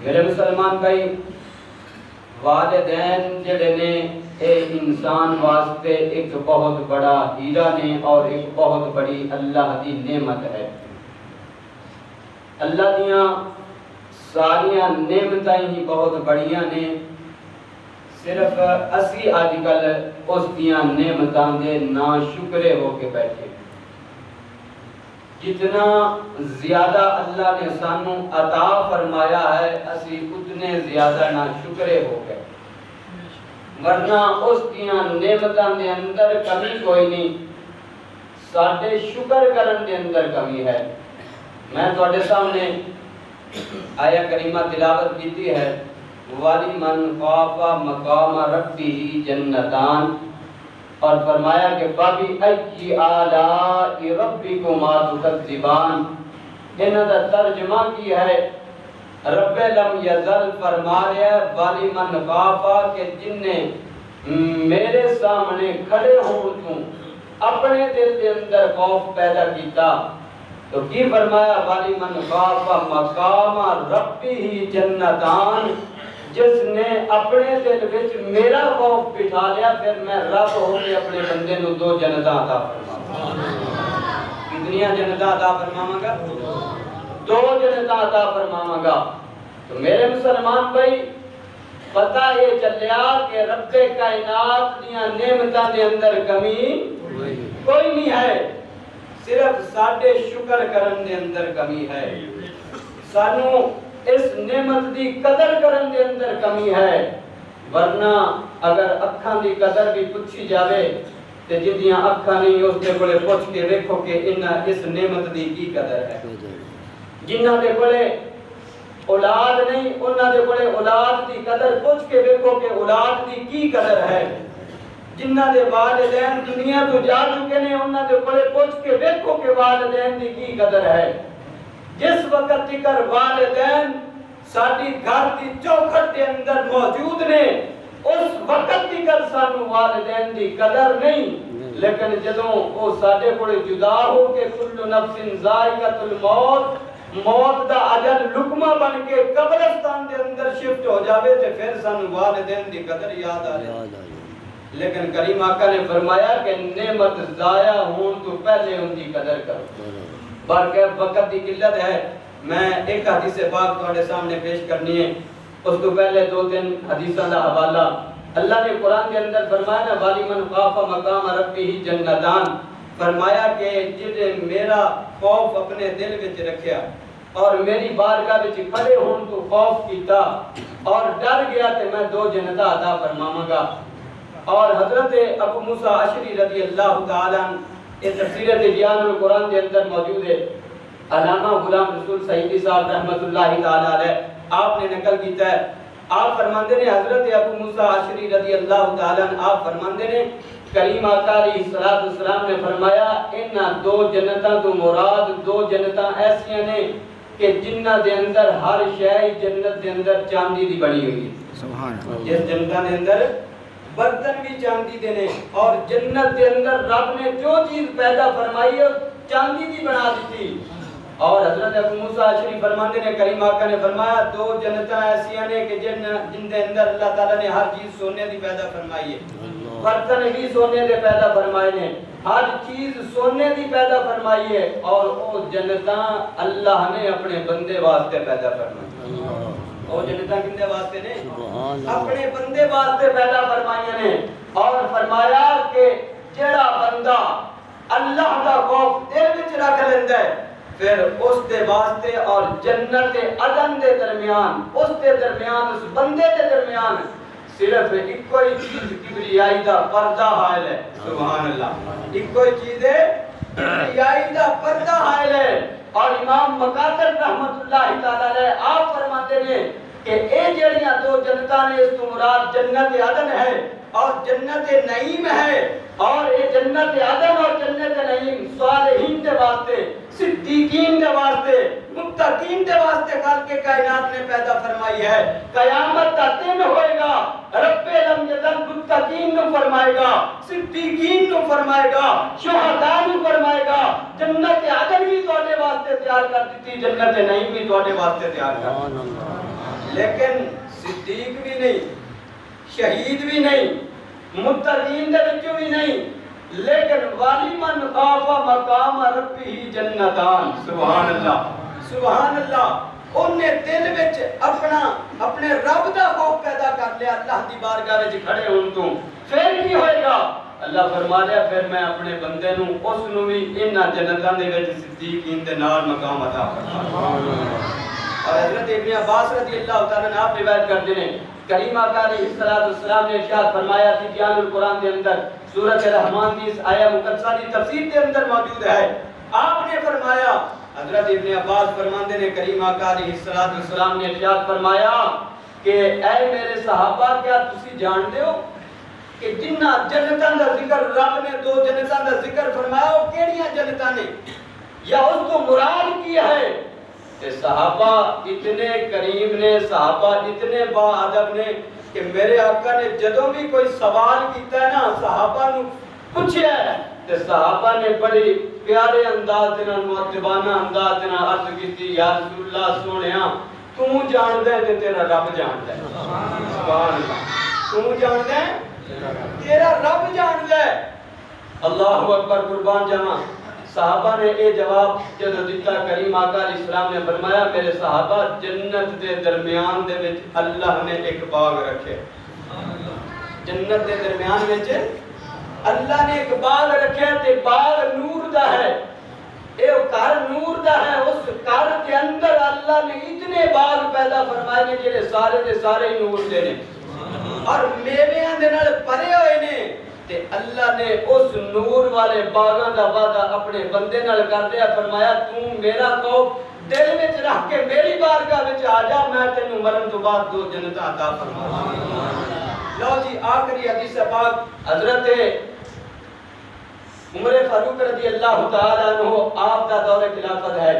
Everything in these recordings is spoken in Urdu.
میرے مسلمان بھائی، والدین جڑے نے اے انسان واسطے ایک بہت بڑا ہیرا نے اور ایک بہت بڑی اللہ دی نعمت ہے۔ اللہ دیاں ساریاں نعمتیں ہی بہت بڑیاں نے، صرف اسی آج کل اس دیاں نعمتاں دے نا شکرے ہو کے بیٹھے۔ جتنا زیادہ اللہ نے سانو عطا فرمایا ہے اسی اتنے زیادہ نا شکرے ہو گئے، ورنہ اس دیاں نعمتاں دے اندر کمی کوئی نہیں، ساڈے شکر کرن دے اندر کمی ہے۔ میں تواڈے سامنے آیا کریمہ تلاوت کیتی ہے، وَلِمَنْ خَافَ مَقَامَ رَبِّهِ جَنَّتَانِ، اور فرمایا کہ فَبِأَيِّ آلَاءِ رَبِّكُمَا تُكَذِّبَانِ۔ انہاں دا ترجمہ کی ہے، رب لم یزل فرما رہا ہے وَلِمَنْ خَافَ کہ جن نے میرے سامنے کھڑے ہوں تو اپنے دل کے اندر خوف پیدا کیتا، تو کی فرمایا وَلِمَنْ خَافَ مَقَامَ رَبِّهِ جَنَّتَانِ، جس نے اپنے دل وچ میرا خوف بٹھا لیا، پھر میں رب ہو کے اپنے بندے نو دو جنتاں عطا فرماواں گا۔ کتنیاں جنتاں عطا فرماواں گا؟ دو جنتاں عطا فرماواں گا۔ تو میرے مسلمان بھائی، پتہ یہ چلیا کہ رب کائنات دیاں نعمتاں دے اندر کمی کوئی نہیں ہے، صرف ساڈے شکر کرن دے اندر کمی ہے، سانو اس نعمت دی قدر کرن دے اندر کمی ہے۔ ورنہ اگر اکھاں دی قدر بھی پوچھی جاوے تے جدیاں اکھاں نہیں اس دے کولے پوچھ کے دیکھو کہ انہاں اس نعمت دی کی قدر ہے۔ جنہاں دے کولے اولاد نہیں انہاں دے کولے اولاد دی قدر پوچھ کے دیکھو کہ اولاد دی کی قدر ہے۔ جنہاں دے والدین دنیا تو جا چکے نے انہاں دے کولے پوچھ کے دیکھو کہ والدین دی کی قدر ہے۔ جس وقت تکر والدین ساڈی گھر دی چوکھٹ کے اندر موجود نے اس وقت تکر سانو والدین دی قدر نہیں، لیکن جدوں وہ ساڈے کولے جدا ہو کے کل نفس ذائقۃ الموت، موت دا اجل لقمہ بن کے قبرستان دے اندر شفٹ ہو جاوے تے پھر سانو والدین دی قدر یاد آ جائے۔ لیکن کریم آقا نے فرمایا کہ نعمت ضائع ہون تو پہلے ان کی قدر کرو۔ بلکہ وقت کی قلت ہے، میں ایک حدیث پاک تمہارے سامنے پیش کرنی ہے، اس کو پہلے دو تین حدیثاں دا حوالہ۔ اللہ نے قرآن کے اندر فرمایا نا وَلِمَنْ خَافَ مَقَامَ رَبِّهِ جَنَّتَانِ، فرمایا کہ جنہیں میرا خوف اپنے دل وچ رکھیا اور میری بارگاہ وچ کھڑے ہون تو خوف کیتا اور ڈر گیا کہ میں دو جنتاں عطا فرماواں گا۔ اور حضرت ابو موسیٰ اشعری رضی اللہ تعالیٰ عنہ یہ تفسیر تبیان القرآن کے اندر موجود ہے، علامہ غلام رسول سعیدی صاحب رحمۃ اللہ تعالیٰ علیہ آپ نے نقل کیتا ہے، آپ فرماندے نے حضرت ابو موسیٰ اشعری رضی اللہ تعالیٰ عنہ آپ فرماندے نے کریم آقا علیہ السلام نے فرمایا ان دو جنتاں تو مراد دو جنتاں ایسیاں نے کہ جنہ دے اندر ہر شے جنت دے اندر چاندی دی بنی ہوئی ہے۔ سبحان اللہ۔ جس جنتاں دے اندر برتن بھی چاندی دے نے اور جنت دے اندر رب نے جو چیز پیدا فرمائی ہے چاندی دی بنا دیتی۔ اور حضرت ابو موسیٰ اشعری فرماندے نے کریم آقا نے فرمایا دو جنتاں ایسیاں نے کہ جن دے اندر اللہ تعالیٰ نے ہر چیز سونے دی پیدا فرمائی ہے، برتن بھی سونے دے پیدا فرمائے نے، ہر چیز سونے دی پیدا فرمائی ہے، اور وہ جنتاں اللہ نے اپنے بندے واسطے پیدا فرمائی۔ وہ جنتاں کندے واسطے نے؟ اپنے بندے واسطے پیدا فرمائی نے۔ اور فرمایا کہ جڑا بندہ اللہ دا خوف دل وچ رکھ لیندا ہے پھر اس دے واسطے اور جنت عدن دے درمیان اس دے درمیان اس بندے دے درمیان صرف ایک کوئی چیز کبریائی دا پردہ حائل ہے۔ سبحان اللہ۔ ایک کوئی چیز ہے کبریائی دا پردہ حائل ہے۔ اور امام مقاتل رحمت اللہ تعالیٰ علیہ آپ فرماتے ہیں کہ اے جڑیاں دو جنتاں نے اس تو مراد جنت عدن ہے اور جنت نعیم ہے، اور یہ جنت عدن اور جنت نعیم صالحین دے واسطے، صدیقین دے واسطے، متقین دے واسطے خالق کائنات نے پیدا فرمائی ہے۔ قیامت کا دن ہوئے گا، رب لم یزل متقین نو فرمائے گا، صدیقین نو فرمائے گا، شہداء نو فرمائے گا جنت عدن بھی تواڈے واسطے تیار کر دیتی، جنت نعیم بھی تواڈے واسطے تیار کر دیتی۔ لیکن صدیق بھی نہیں، شہید بھی نہیں، متقین دے وچوں بھی نہیں، لیکن وَلِمَنْ خَافَ مَقَامَ رَبِّهِ جنتان۔ سبحان اللہ، سبحان اللہ۔ انہیں دل وچ اپنے رب دا خوف پیدا کر لیا، اللہ دی بارگاہ وچ کھڑے ہون تو پھر کی ہوئے گا؟ اللہ فرما لیا پھر میں اپنے بندے نو اس نو بھی انہاں جنتاں دے وچ صدیقین دے نال مقام عطا فرماواں۔ اور حضرت ابن عباس رضی اللہ تعالیٰ عنہ آپ روایت کرتے ہیں، کریم آقا علیہ السلام نے ارشاد فرمایا تھی تبیان القرآن کے اندر سورۃ الرحمن کی اس آیہ مقدسہ کی تفسیر کے اندر موجود ہے۔ آپ نے فرمایا، حضرت ابن عباس فرماندے نے کریم آقا علیہ السلام نے ارشاد فرمایا کہ اے میرے صحابہ کیا تسی جانتے ہو کہ جنہ جنتاں دا ذکر رب نے دو جنتاں دا ذکر فرمایا وہ کیڑیاں جنتاں نے یا اس کو مراد کیا ہے؟ کہ صحابہ اتنے کریم نے، صحابہ اتنے با ادب نے کہ میرے آقا نے جدوں بھی کوئی سوال کیتا ہے نا صحابہ نو پوچھیا ہے تے صحابہ نے بڑی پیارے انداز دے نال مؤدبانہ انداز دے نال عرض کیتی یا رسول اللہ سونیا تو جاندا ہے تے تیرا رب جاندا ہے۔ سبحان اللہ، تو جاندا ہے تیرا رب جاندا ہے۔ اللہ اکبر، قربان جاواں۔ صحابہ نے اے جواب جدو دیتا کریم آقا علیہ السلام نے فرمایا میرے صحابہ جنت دے درمیان دے وچ اللہ نے ایک باغ رکھے، جنت دے درمیان وچ اللہ نے ایک باغ رکھے تے باغ نور دا ہے، اے گھر نور دا ہے، اس گھر کے اندر اللہ نے اتنے باغ پیدا فرمائے نے جڑے سارے دے سارے نور دے نے اور میویاں دے نال بھرے ہوئے نے تے اللہ نے اس نور والے باغاں دا وعدہ اپنے بندے نال کر دیا، فرمایا تو میرا خوف دل وچ رکھ کے میری بارگاہ وچ آ جا، میں تینوں مرن تو بعد دو جنت عطا فرماواں۔ لو جی آخری حدیث پاک حضرت عمر فاروق رضی اللہ تعالی عنہ آپ دا دور خلافت ہے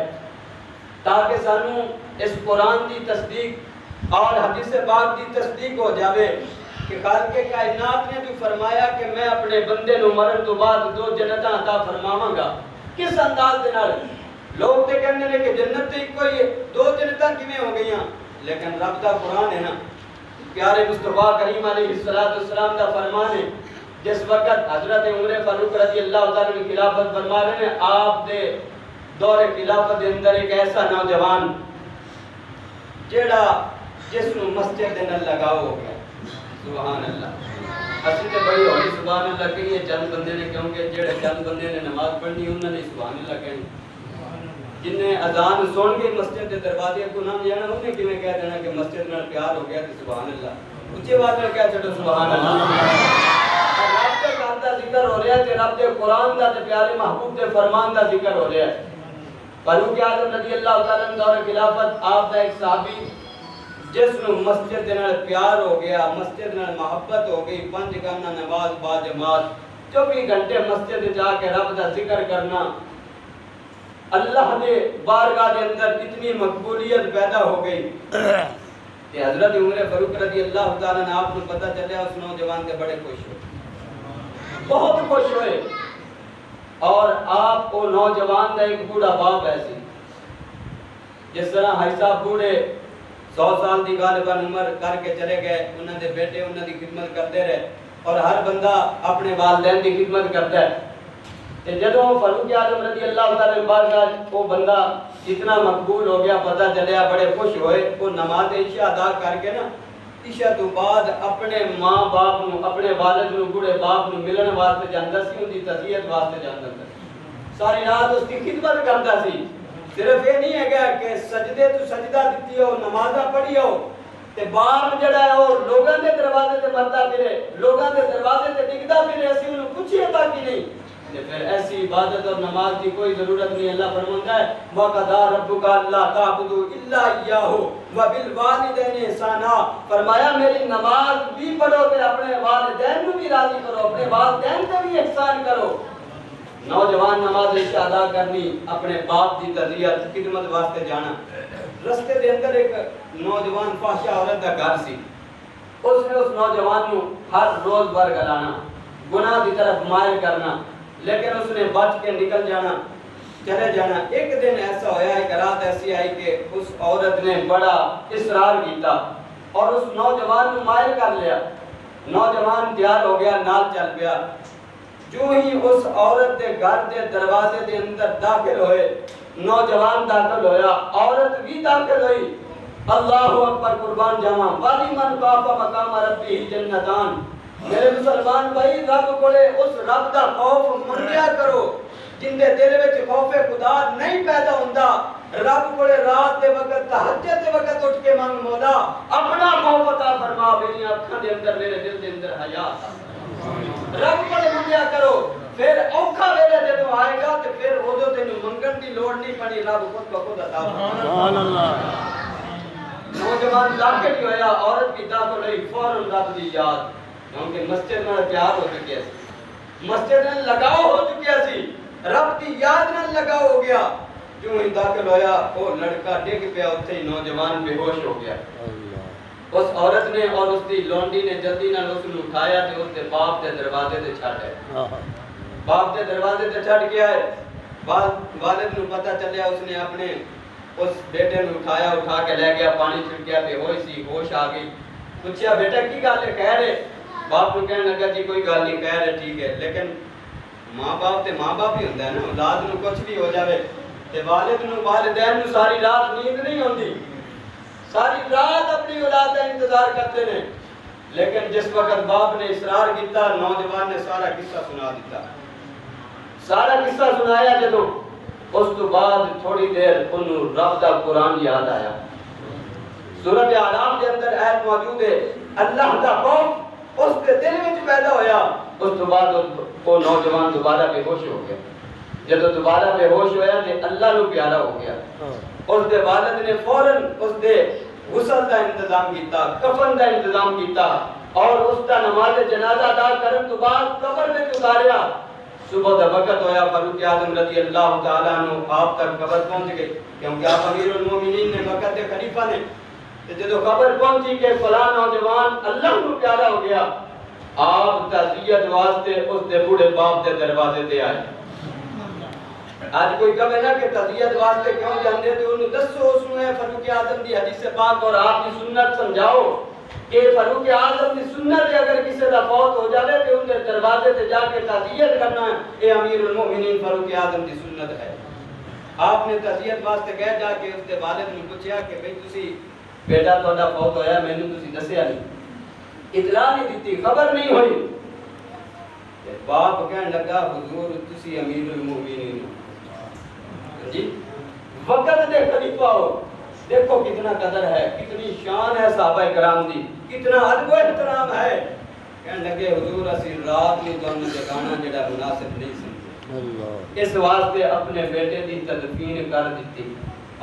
تاکہ سانو اس قرآن دی تصدیق اور حدیث پاک دی تصدیق ہو جاوے کہ خالق کائنات نے جو فرمایا کہ میں اپنے بندے نو مرن تو بعد دو جنتاں عطا فرماواں گا، کس انداز دے نال؟ لوگ تے کہندے نے کہ جنت تے کوئی دو جنتاں کیویں ہو گئیاں، لیکن رب دا قرآن ہے نا، پیارے مصطفیٰ کریم علیہ السلام دا فرمان ہے۔ جس وقت حضرت عمر فاروق رضی اللہ تعالیٰ عنہ خلافت فرما رہے ہیں، آپ دے دور خلافت دے اندر ایک ایسا نوجوان جیڑا جس نو مسجد دے نال لگاؤ ہو گیا۔ سبحان اللہ، اسی تے بڑی ہوئی سبحان اللہ کہیے چند بندے نے کیونکہ جڑے چند بندے نے نماز پڑھنی انہوں نے سبحان اللہ کہنی، جن نے اذان سن کے مسجد کے دروازے کو نہ جانا انہیں کیویں کہہ دینا کہ مسجد نال پیار ہو گیا تے سبحان اللہ، اونچی آواز نال کہہ چھڈو سبحان اللہ۔ رب دے گھر دا ذکر ہو رہا ہے تے رب دے قرآن دا تے پیارے محبوب دے فرمان دا ذکر ہو رہا ہے۔ فاروق اعظم رضی اللہ تعالیٰ عنہ دور خلافت آپ دا ایک صحابی جس نو مسجد نال پیار ہو گیا، مسجد نال محبت ہو گئی، 5 گانا نماز با جماعت 24 گھنٹے مسجد جا کے رب دا ذکر کرنا، اللہ دے بارگاہ دے اندر اتنی مقبولیت پیدا ہو گئی کہ حضرت عمر فاروق رضی اللہ تعالیٰ نے آپ کو پتہ چلیا اس نوجوان کے بڑے خوش ہوئے، بہت خوش ہوئے، اور آپ کو نوجوان دا ایک بوڑھا باپ ایسی جس طرح حاجی صاحب بوڑھے 100 سال دی غالباً عمر کر کے چلے گئے، انہوں نے بیٹے انہوں دی خدمت کرتے رہے اور ہر بندہ اپنے والدین دی خدمت کرتا ہے۔ تے جدوں فاروق اعظم رضی اللہ تعالیٰ عنہ بارگاہ وہ بندہ اتنا مقبول ہو گیا، پتہ چلیا، بڑے خوش ہوئے، وہ نماز عشاء ادا کر کے نا عشاء تو بعد اپنے ماں باپ نو، اپنے والد نو، بوڑھے باپ نو ملن واسطے جاندا سی، ان دی تعزیت واسطے جاندا سی، ساری رات اس کی خدمت کرتا سی۔ صرف یہ نہیں ہے گا کہ سجدے تو سجدہ دیتی ہو، نمازہ پڑھی ہو تے باپ جڑا ہے وہ لوگاں دے دروازے تے مرتا پھرے، لوگاں دے دروازے تے ڈگدا پھرے، اسی انہوں پوچھئے تاکہ نہیں، پھر ایسی عبادت اور نماز کی کوئی ضرورت نہیں. اللہ فرماتا ہے وَقَضَىٰ رَبُّكَ أَلَّا تَعْبُدُوا إِلَّا إِيَّاهُ وَبِالْوَالِدَيْنِ إِحْسَانًا. فرمایا میری نماز بھی پڑھو کہ اپنے والدین کو بھی راضی کرو, اپنے والدین سے بھی احسان کرو. نوجوان نماز عشاء ادا کرنی, اپنے باپ کی تربیت خدمت واسطے جانا. رستے دے اندر ایک نوجوان فاحشہ عورت دا گھر سی. اس نے اس نوجوان کو ہر روز برگلانا, گناہ کی طرف مائل کرنا, لیکن اس نے بچ کے نکل جانا, چلے جانا. ایک دن ایسا ہویا, ایک رات ایسی آئی کہ اس عورت نے بڑا اصرار کیتا اور اس نوجوان کو مائل کر لیا. نوجوان تیار ہو گیا, نال چل گیا. جو ہی اس عورت دے گھر دے دروازے دے اندر داخل ہوئے, نوجوان داخل ہویا, عورت بھی داخل ہوئی. اللہ اکبر, قربان جاواں, وَلِمَنْ خَافَ مَقَامَ رَبِّهِ جَنَّتَانِ. میرے مسلمان بھائی, رب کولے اس رب دا خوف منگیا کرو جن دے دل وچ خوف خدا نہیں پیدا ہوندا. رب کولے رات دے وقت تہجد دے وقت اٹھ کے منگ, مولا اپنا خوف عطا فرما, میری اکھاں دے اندر میرے دل دے اندر حیا عطا. رب کولے منگیا کرو, پھر اوکھا ویلے جدوں آئے گا تے پھر اودوں تینوں منگن دی لوڑ نہیں پڑی, رب خود بخود عطا فرما. سبحان اللہ. نوجوان داخل ہی ہویا, عورت بھی داخل ہوئی, فوراً رب دی یاد, کیونکہ مسجد میں پیار ہو چکیا سی, مسجد میں لگاؤ ہو چکیا سی, رب دی یاد میں لگاؤ ہو گیا. جو ہی داخل ہویا, وہ لڑکا ڈگ پیا, اتھے ہی نوجوان بے ہوش ہو گیا. اس عورت نے اور اس دی لونڈی نے جلدی نال اس نوں اٹھایا تے اس دے باپ دے دروازے تے چھڈ آئے. باپ دے دروازے تے چھڈ کے آئے. والد نوں پتہ چلیا, اس نے اپنے اس بیٹے نوں اٹھایا, اٹھا کے لے گیا, پانی چھڑکیا, بے ہوش سی, ہوش آ گئی. پوچھا بیٹا کی گل ہے, کہہ رہے. باپ نوں کہنے لگا جی کوئی گل نہیں, کہہ رہے ٹھیک ہے, لیکن ماں باپ تے ماں باپ ہی ہوندا ہے نا, اولاد نوں کچھ بھی ہو جاوے تے والد نوں والدین نوں ساری رات نیند نہیں ہوندی, ساری رات اپنی اولاد کا انتظار کرتے ہیں. لیکن جس وقت باپ نے اصرار کیتا, نوجوان نے سارا قصہ سنا دیتا. سارا قصہ سنایا جدوں, اس تو بعد تھوڑی دیر انہوں رب دا قرآن یاد آیا. سورۃ اعراف کے اندر آیت موجود ہے, اللہ دا خوف اس کے دل میں پیدا ہویا. اس تو بعد وہ نوجوان دوبارہ بے ہوش ہو گیا. جب دوبارہ بے ہوش ہویا تے اللہ نو پیارا ہو گیا. اس دے والد نے فوراً اس دے غسل دا انتظام کیتا, کفن دا انتظام کیتا, اور اس دا نماز جنازہ ادا کرن تو بعد قبر میں اتاریا. صبح دا وقت ہویا, فاروق اعظم رضی اللہ تعالیٰ عنہ آپ تک قبر پہنچ گئی, کیونکہ آپ امیر المومنین نے, مکہ کے خلیفہ نے. جدو خبر پہنچی کہ فلاں نوجوان اللہ کو پیارا ہو گیا, آپ تعزیت واسطے اس دے بوڑھے باپ دے دروازے تے آئے. آج کوئی کہے نا کہ تعزیت واسطے کیوں جاندے, تو انہوں دسو اس نے فاروق اعظم دی حدیث پاک اور آپ کی سنت سمجھاؤ کہ فاروق اعظم دی سنت ہے, اگر کسی دا فوت ہو جاوے تو ان دے دروازے تے جا کے تعزیت کرنا ہے, اے امیر المومنین فاروق اعظم دی سنت ہے. آپ نے تعزیت واسطے گئے, جا کے اس دے والد نے پوچھا کہ بھئی تسی بیٹا تہاڈا فوت ہویا, مینوں تسی دسیا نہیں, اطلاع نہیں دیتی, خبر نہیں ہوئی. باپ کہنے لگا حضور تسی امیر المومنین جی, وقت دے خلیفہ ہو, دیکھو کتنا قدر ہے, کتنی شان ہے صحابہ کرام دی, کتنا ادب و احترام ہے. کہنے لگے حضور اسی رات میں تانوں جگانا جڑا مناسب نہیں سمجھے, اس واسطے اپنے بیٹے دی تدفین کر دیتی,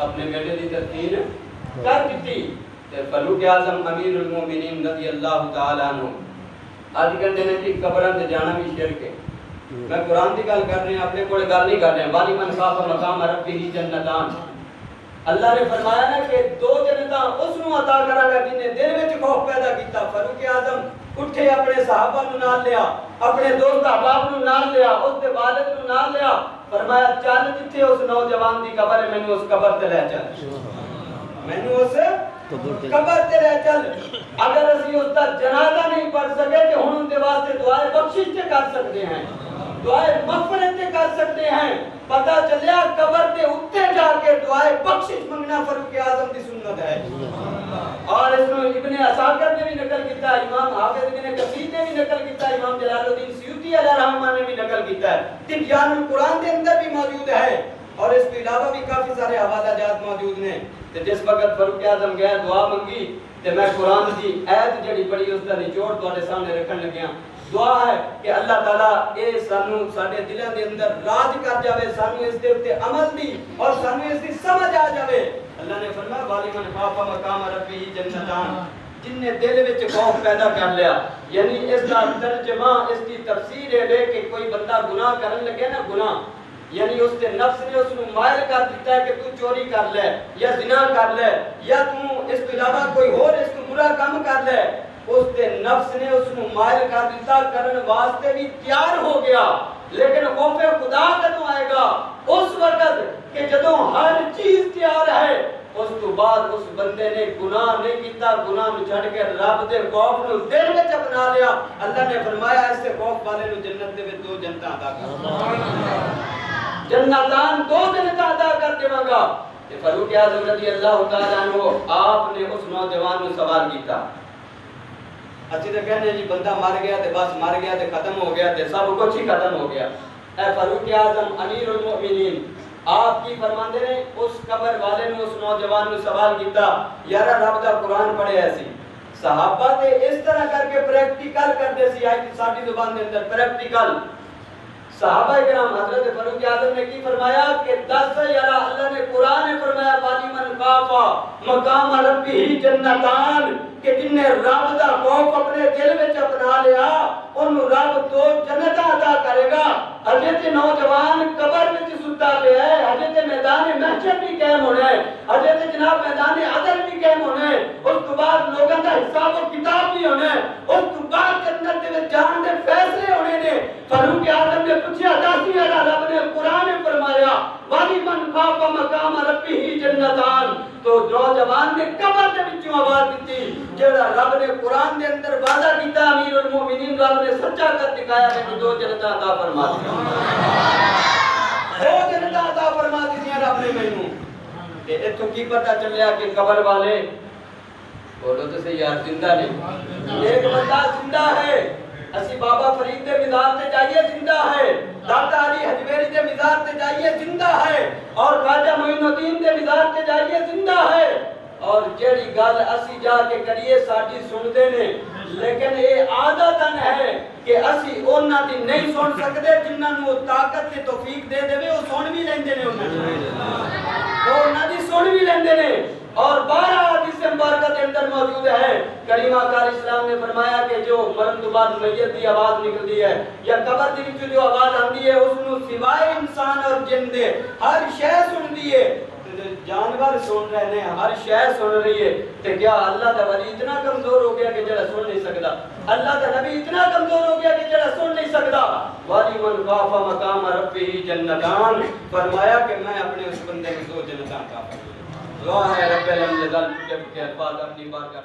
اپنے بیٹے دی تدفین کر دیتی. تے فاروق اعظم امیر المومنین رضی اللہ تعالی عنہ اج کہندے نے کہ قبراں تے جانا بھی شرک ہے. میں قرآن کی گل کر رہے ہیں, اپنے کوڑے گل نہیں کر رہے ہیں. وَلِمَنْ خَافَ مَقَامَ رَبِّهِ جَنَّتَانِ, اللہ نے فرمایا نا کہ دو جنتاں اس نو عطا کراں گا جن نے دل وچ خوف پیدا کیتا. فاروق اعظم اٹھے, اپنے صحابہ نو نال لیا, اپنے دوست احباب نو نال لیا, اس دے والد نو نال لیا, فرمایا چل جتھے اس نوجوان دی قبر ہے, مینوں اس قبر تے لے چل, مینوں اس قبر تے لے چل. اگر اسی اس دا جنازہ نہیں پڑھ سکے تے ہن ان دے واسطے دعائے بخشش تے کر سکتے ہیں, دعائے مغفرت تے کر سکتے ہیں. پتہ چلیا قبر تے اٹھے جا کے دعائے بخشش منگنا فاروق اعظم دی سنت ہے. اور اس میں ابن عساکر نے بھی نقل کیتا ہے, امام حافظ ابن کثیر نے بھی نقل کیتا ہے, امام جلال الدین سیوطی علیہ الرحمہ نے بھی نقل کیتا ہے. تبیان القرآن کے اندر بھی موجود ہے, اور اس کے علاوہ بھی کافی سارے حوالہ جات موجود ہیں. جس وقت فاروق اعظم گیا دعا منگی تے میں قرآن دی آیت جڑی پڑھی اس دا نچوڑ تواڈے سامنے رکھن لگیا. دعا ہے کہ اللہ تعالیٰ اے سانو ساڈے دلوں دے اندر راج کر جاوے، سانو اس دے اوتے عمل دی اور سانو اس دی سمجھ آ جاوے۔ اللہ نے فرمایا وَلِمَنْ خَافَ مَقَامَ رَبِّهِ جَنَّتَانِ، جن نے دل وچ خوف پیدا کر لیا، یعنی اس کا ترجمہ، اس کی تفسیر ہے کہ کوئی بندہ گناہ کرنے لگے نا، گناہ یعنی اس کے نفس نے اس کو مائل کر دیتا ہے کہ تو چوری کر لے یا زنا کر لے یا تو اس کے علاوہ کوئی اور اس کو برا کام کر لے، اس کے نفس نے اس کو مائل کر دیتا، کرن واسطے بھی تیار ہو گیا، لیکن خوف خدا کدوں آئے گا؟ اس وقت کہ جدوں ہر چیز تیار ہے، اس تو بعد اس بندے نے گناہ نہیں کیتا، گناہ نو چھڑ کے رب دے خوف نو دل وچ اپنا لیا۔ اللہ نے فرمایا اس سے خوف والے نو جنت دے وچ 2 جنتاں عطا کر، جنتان 2 جنتاں عطا کر دیواں گا۔ تے فاروق اعظم رضی اللہ تعالی عنہ آپ نے اس نوجوان نو سوال کیتا، اچھی تے کہنے جی بندہ مر گیا تے بس مر گیا تے ختم ہو گیا تے سب کچھ ہی ختم ہو گیا، اے فاروق اعظم امیر المؤمنین آپ کی فرماندے نے اس قبر والے نے اس نوجوان نے سوال کیتا، یار رب دا قرآن پڑھیا سی، صحابہ تے اس طرح کر کے پریکٹیکل کرتے سی، آئی ساڈی زبان دے اندر پریکٹیکل۔ صحابہ کرام حضرت فاروق اعظم نے کی فرمایا کہ 10 یار اللہ نے قرآن نے فرمایا وَلِمَنْ خَافَ مَقَامَ رَبِّهِ جَنَّتَانِ، کہ جن نے رب دا خوف اپنے دل وچ اپنا لیا انہوں رب 2 جنتاں عطا کرے گا۔ حضرت نوجوان قبر وچ ستا پیا ہے، حضرت میدان محشر بھی قائم ہونا ہے، حضرت جناب میدان عدل بھی قائم ہونا ہے، اس تو بعد لوگوں کا حساب و کتاب بھی ہونا ہے، اس تو بعد جنت دے وچ جان دے فیصلے ہونے نے۔ فاروق اعظم نے پوچھا 10 یار رب نے قرآن نے فرمایا وَلِمَنْ خَافَ مَقَامَ رَبِّهِ جَنَّتَانِ، تو نوجوان نے قبر دے وچوں آواز دتی، جڑا رب نے قرآن دے اندر وعدہ کیتا امیر المومنین رب نے سچا کر دکھایا کہ 2 جنتاں عطا فرما دی، 2 جنتاں عطا فرما دی رب نے مینوں۔ تے ایتھوں کی پتہ چلیا کہ قبر والے بولو تو صحیح یار زندہ نہیں، ایک بندہ زندہ ہے، اسی بابا فرید دے مزار تے جائیے زندہ ہے، داتا علی حجویری دے مزار تے جائیے زندہ ہے، اور خواجہ معین الدین دے مزار تے جائیے زندہ ہے، اور جیڑی گل اسی جا کے کریے ساڈی سن دے نے، لیکن یہ عادتاً ہے کہ اسی انہاں دی نہیں سن سکدے، جنہاں نوں طاقت تے توفیق دے دے وہ سن بھی لیندے نے، انہاں دی سن بھی لیندے نے۔ اور 12 حدیث مبارکہ کے اندر موجود ہے، کریم آقا اسلام نے فرمایا کہ جو مرن تو بعد میت دی آواز نکلتی ہے یا قبر دی وچوں جو آواز آندی ہے اس نو سوائے انسان اور جن دے ہر شے سندی ہے، جانور سن رہے ہیں، ہر شے سن رہی ہے، تے کیا اللہ دا ولی اتنا کمزور ہو گیا کہ جڑا سن نہیں سکدا؟ اللہ دا نبی اتنا کمزور ہو گیا کہ جڑا سن نہیں سکدا؟ وَلِمَنْ خَافَ مَقَامَ رَبِّهِ جَنَّتَانِ، فرمایا کہ میں اپنے اس بندے کو 2 جنتاں عطا فرماؤں گا۔ دعا ہے رب العالمین کے الفاظ اپنی بار کا